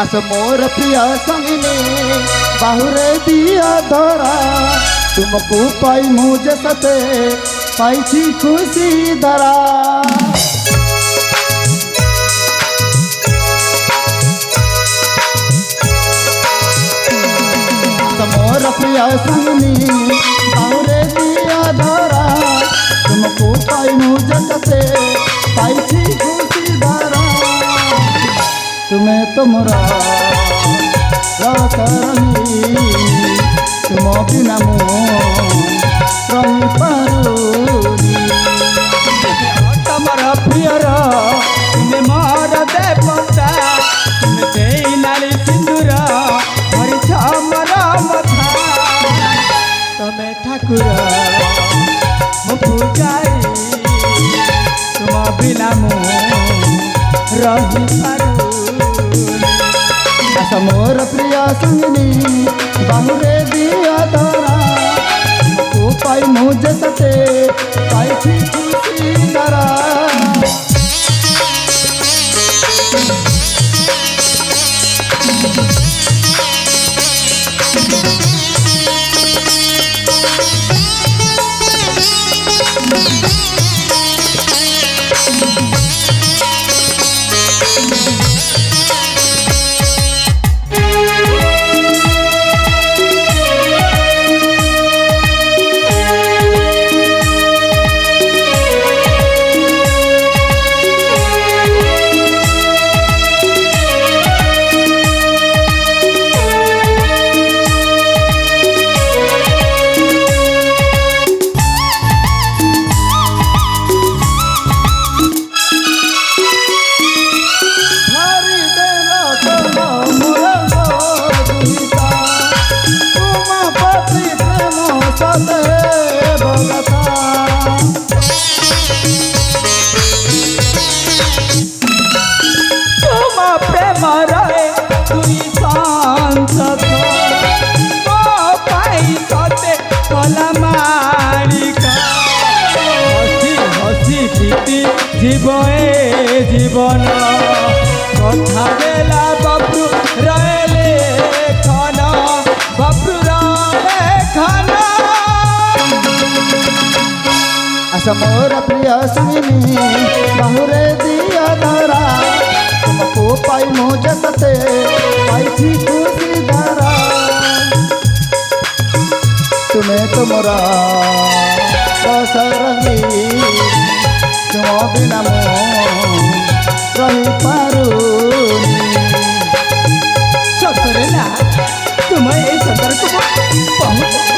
आस मोर प्रिय संगिनी बाहुरे दिया धरा तुमको पाई मुझे सते पाई खुशी धरा मोर प्रिय संगिनी बाहुरे दिया धरा तुमको पाई मुझे सते पाई खुशी धरा तुम्हें तुमरा रही तुम बिना मु रही पारुनी तमरा प्रियर तुम्हें मोर देवता तुम्हें दे नाली सिंदूर हरि छमरा मथा तुम्हें ठाकुर मो पूजारी तुम बिना मु रही पारुनी मोर प्रिय संगिनी बाहुरे दिया धरा तुमको पाई मुझे सते पाई खुशी धरा जीवन कथा बेला बब्रु रहे खन बब्रु रहे खन आस मोर प्रिय संगिनी बाहुरे दिया धरा तुमको पाई मुझे सते पाई खुशी धरा तुम्हें तुमरा रही तुम बिना मु रही पारुनी सतरे ना तुम्हें ये संदर्भ को बहुत